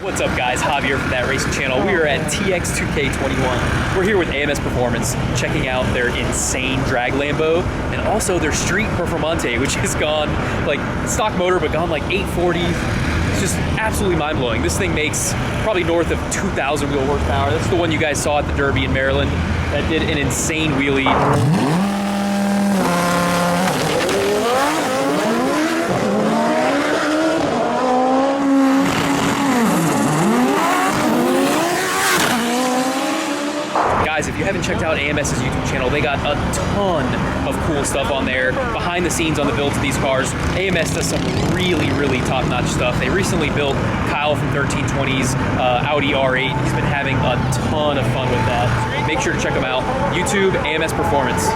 What's up guys, Javier from That Racing Channel. We are at TX2K21. We're here with AMS Performance, checking out their insane drag Lambo and also their street Performante, which has gone like stock motor but gone like 840. It's just absolutely mind-blowing. This thing makes probably north of 2,000 wheel horsepower. That's the one you guys saw at the Derby in Maryland that did an insane wheelie. Guys, if you haven't checked out AMS's YouTube channel, they got a ton of cool stuff on there, behind the scenes on the builds of these cars. AMS does some really top-notch stuff. They recently built Kyle from 1320's Audi R8. He's been having a ton of fun with that. Make sure to check them out. YouTube, AMS Performance.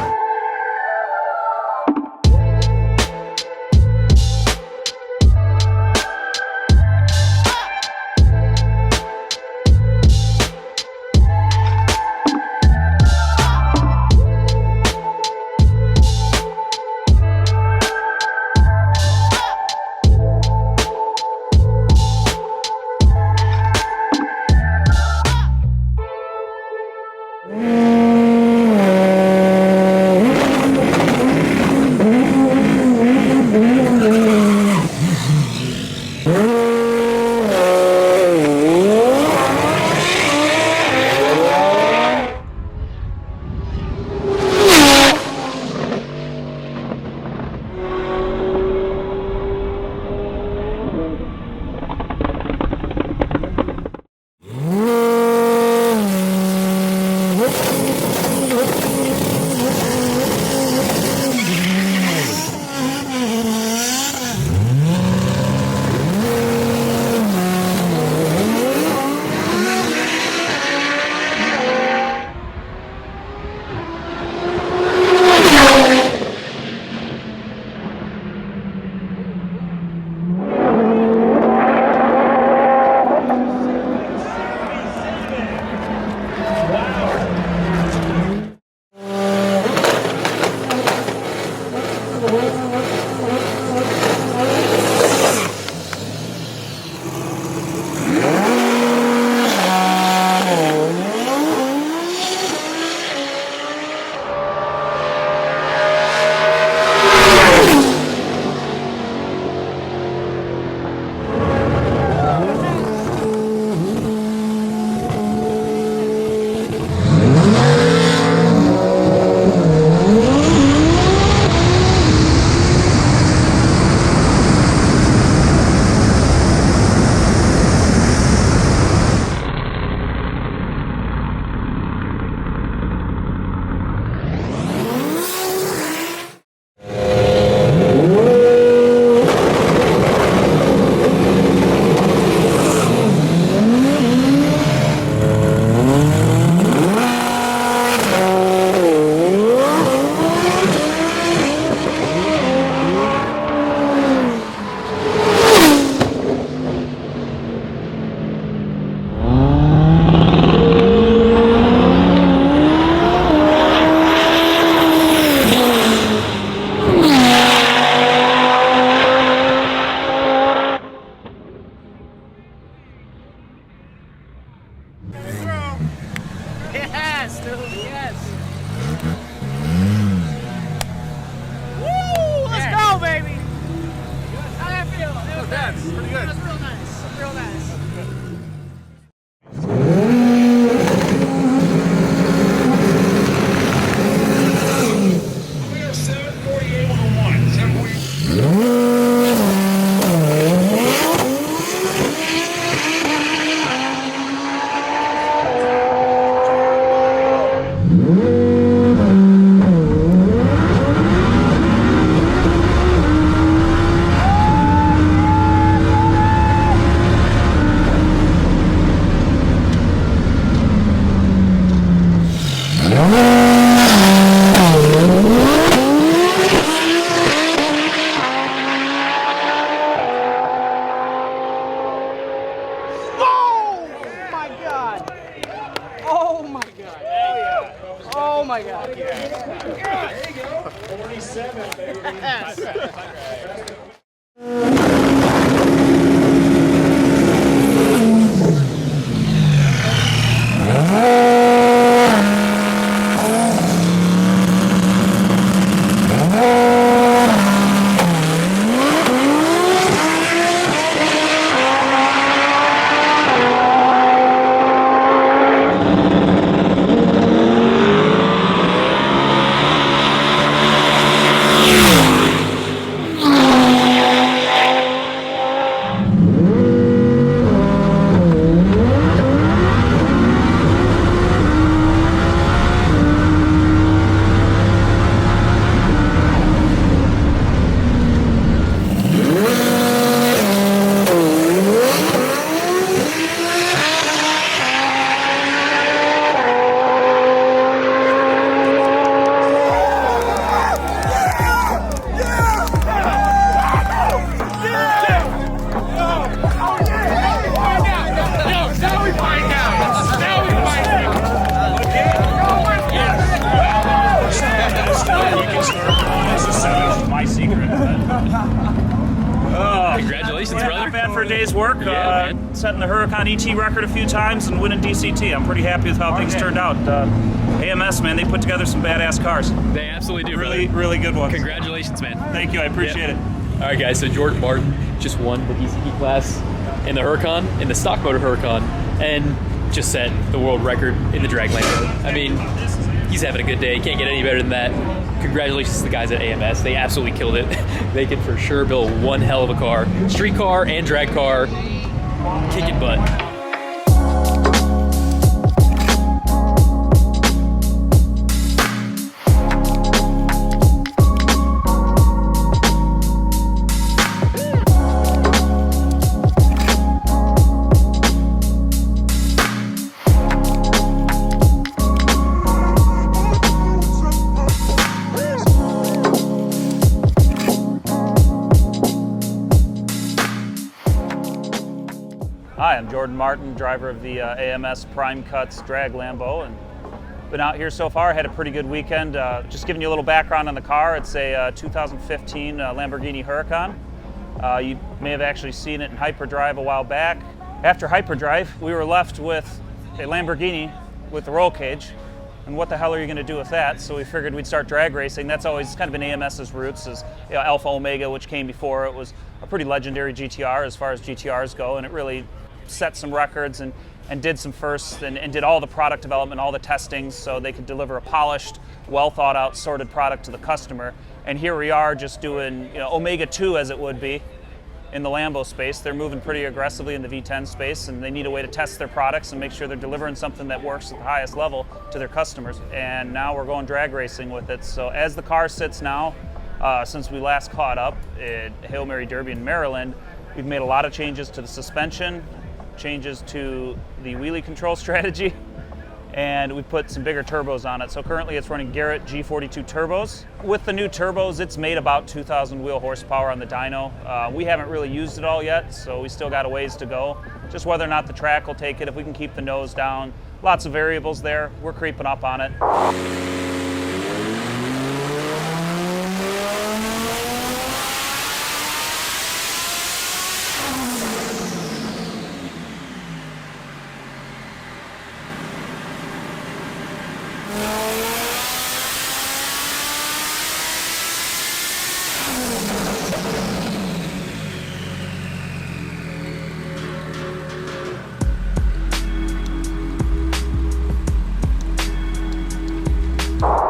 Yes, dude, yes. Woo! Let's go, baby. How'd that feel? It was nice. Pretty good. It was real nice. Real nice. We are 748 748. Oh my god. There you go. 47, baby. Yes. My secret. Congratulations, brother. Not bad for a day's work. Yeah, man. Setting the Huracan ET record a few times and winning DCT. I'm pretty happy with how things turned out. AMS, man, they put together some badass cars. They absolutely do, Really, brother. really good ones. Congratulations, man. Thank you, I appreciate it. All right, guys, so Jordan Martin just won the DCT class in the Huracan, in the stock motor Huracan, and just set the world record in the drag Lambo. I mean, he's having a good day. Can't get any better than that. Congratulations to the guys at AMS. They absolutely killed it. They can for sure build one hell of a car. Street car and drag car, kicking butt. Hi, I'm Jordan Martin, driver of the AMS Prime Cuts drag Lambo, and been out here so far. Had a pretty good weekend. Just giving you a little background on the car. It's a 2015 Lamborghini Huracan. You may have actually seen it in hyperdrive a while back. After hyperdrive, we were left with a Lamborghini with the roll cage. And what the hell are you going to do with that? So we figured we'd start drag racing. That's always kind of been AMS's roots, is Alpha Omega, which came before. It was a pretty legendary GTR as far as GTRs go, and it really set some records and did some firsts and did all the product development, all the testings, so they could deliver a polished, well thought out, sorted product to the customer. And here we are just doing Omega 2 as it would be in the Lambo space. They're moving pretty aggressively in the V10 space, and they need a way to test their products and make sure they're delivering something that works at the highest level to their customers. And now we're going drag racing with it. So as the car sits now, since we last caught up at Hail Mary Derby in Maryland, we've made a lot of changes to the suspension, changes to the wheelie control strategy, and we put some bigger turbos on it. So currently it's running Garrett G42 turbos. With the new turbos, it's made about 2,000 wheel horsepower on the dyno. We haven't really used it all yet, so we still got a ways to go. Just whether or not the track will take it, if we can keep the nose down. Lots of variables there. We're creeping up on it.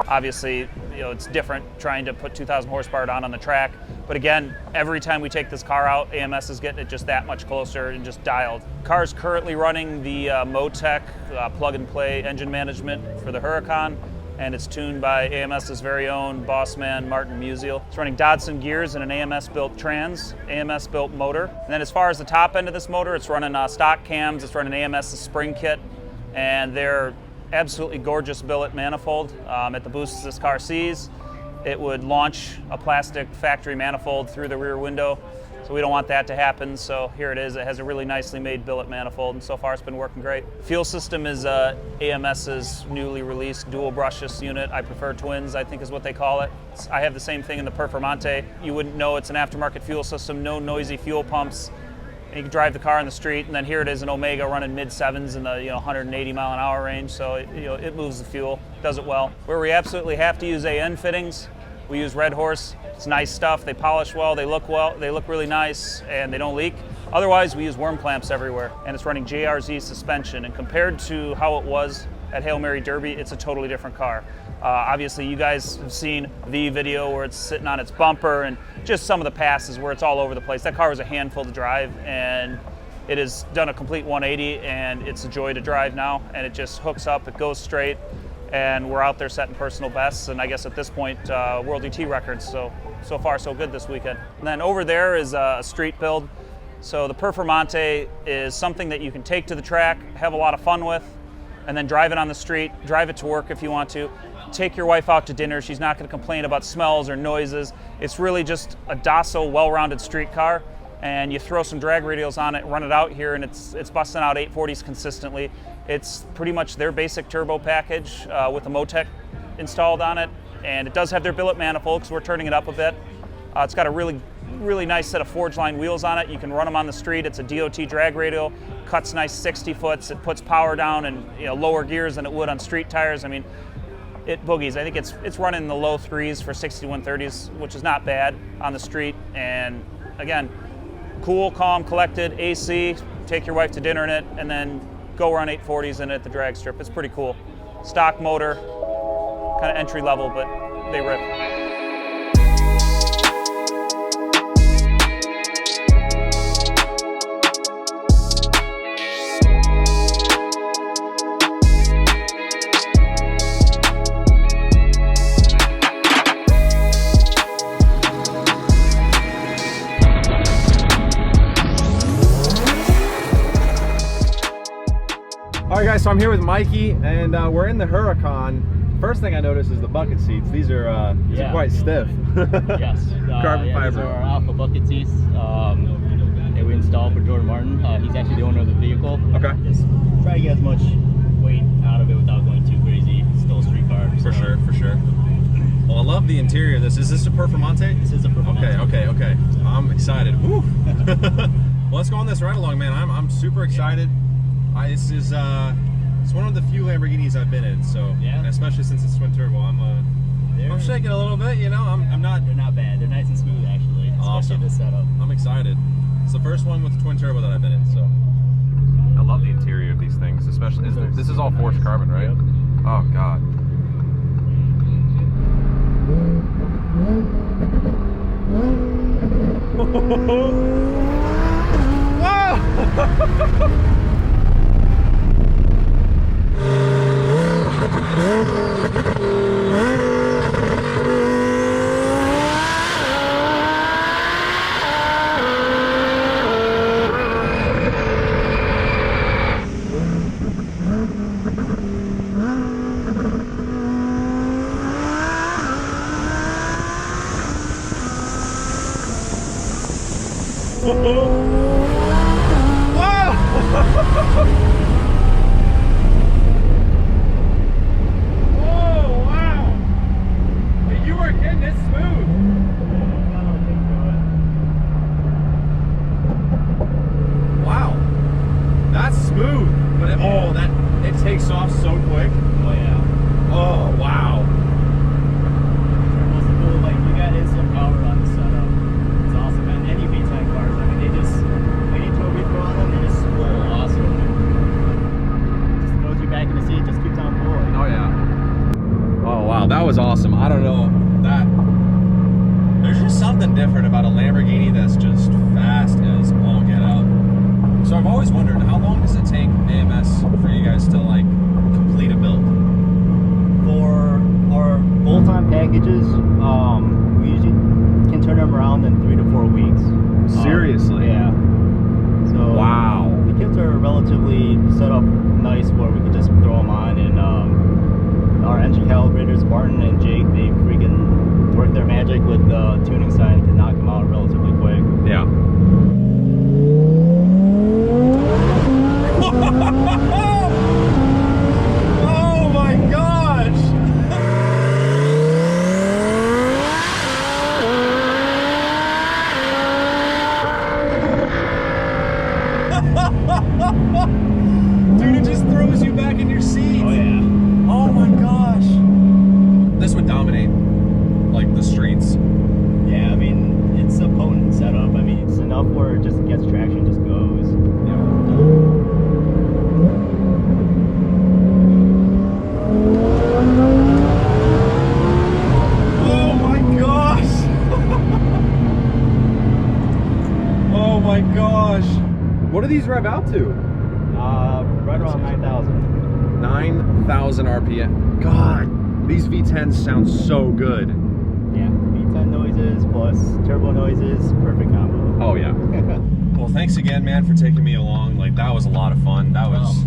Obviously, it's different trying to put 2,000 horsepower down on the track. But again, every time we take this car out, AMS is getting it just that much closer and just dialed. The car is currently running the Motec plug-and-play engine management for the Huracan, and it's tuned by AMS's very own boss man, Martin Musial. It's running Dodson gears and an AMS-built trans, AMS-built motor. And then as far as the top end of this motor, it's running stock cams, it's running AMS's spring kit, and they're absolutely gorgeous billet manifold. At the boosts this car sees, it would launch a plastic factory manifold through the rear window. So we don't want that to happen, so here it is. It has a really nicely made billet manifold, and so far it's been working great. Fuel system is AMS's newly released dual brushless unit. I prefer twins, I think is what they call it. I have the same thing in the Performante. You wouldn't know it's an aftermarket fuel system, no noisy fuel pumps. You can drive the car on the street, and then here it is, an Omega running mid-sevens in the 180 mile an hour range, so it moves the fuel, does it well. Where we absolutely have to use AN fittings, we use Red Horse. It's nice stuff, they polish well, they look really nice, and they don't leak. Otherwise, we use worm clamps everywhere, and it's running JRZ suspension, and compared to how it was at Hail Mary Derby, it's a totally different car. Obviously, you guys have seen the video where it's sitting on its bumper and just some of the passes where it's all over the place. That car was a handful to drive, and it has done a complete 180, and it's a joy to drive now, and it just hooks up, it goes straight, and we're out there setting personal bests, and I guess at this point, World ET records, so far so good this weekend. And then over there is a street build. So the Performante is something that you can take to the track, have a lot of fun with, and then drive it on the street, drive it to work if you want to. Take your wife out to dinner, she's not gonna complain about smells or noises. It's really just a docile, well-rounded street car, and you throw some drag radials on it, run it out here, and it's busting out 840s consistently. It's pretty much their basic turbo package with a Motec installed on it, and it does have their billet manifold because we're turning it up a bit. It's got a really nice set of forge line wheels on it. You can run them on the street. It's a DOT drag radial, cuts nice 60 foots. It puts power down and lower gears than it would on street tires. I mean, it boogies. I think it's running in the low threes for 6130s, which is not bad on the street. And again, cool, calm, collected, AC. Take your wife to dinner in it, and then go run 840s in it at the drag strip. It's pretty cool. Stock motor, kind of entry level, but they rip. All right, guys, so I'm here with Mikey, and we're in the Huracan. First thing I noticed is the bucket seats. These are quite stiff. Yes. Carbon fiber. These are our Alpha bucket seats that we installed for Jordan Martin. He's actually the owner of the vehicle. Okay. Just try to get as much weight out of it without going too crazy. It's still a street car. For sure. Well, I love the interior of this. Is this a Performante? This is a Performante. Okay. I'm excited. Woo. Well, let's go on this ride along, man. I'm super excited. This is it's one of the few Lamborghinis I've been in, so yeah. Especially since it's twin turbo, I'm shaking a little bit, I'm not. They're not bad. They're nice and smooth, actually. Awesome. Especially this setup. I'm excited. It's the first one with the twin turbo that I've been in, so. I love the interior of these things, especially. This is all forged carbon, right? Yep. Oh God. Whoa! Takes off so quick. Oh yeah. Oh wow. Most cool, like you got instant power on the setup. It's awesome, man. Any V10 cars, I mean, any Toby throw on them, they just roll awesome. Just throws you back in the seat, just keeps on pulling. Oh yeah. Oh wow, that was awesome. I don't know, there's just something different about a Lamborghini that's just fast as all get out. So I've always wondered, how long does it take AMS for you guys to like complete a build? For our full-time packages, we usually can turn them around in 3 to 4 weeks. Seriously? Yeah. So Wow. the kits are relatively set up nice where we can just throw them on, and our engine calibrators, Martin and Jake, they freaking work their magic with the tuning side to knock them out relatively quick. Yeah. Oh my gosh! Dude, it just throws you back in your seat. Oh yeah. Oh my gosh. This would dominate like the streets. Yeah, I mean, it's a potent setup. I mean, it's enough where it just gets traction, just goes. Oh my gosh! Oh my gosh! What do these rev out to? Right around 9,000. 9,000 RPM. God, these V10s sound so good. Yeah, V10 noises plus turbo noises, perfect combo. Oh yeah. Well, thanks again, man, for taking me along. Like, that was a lot of fun. That was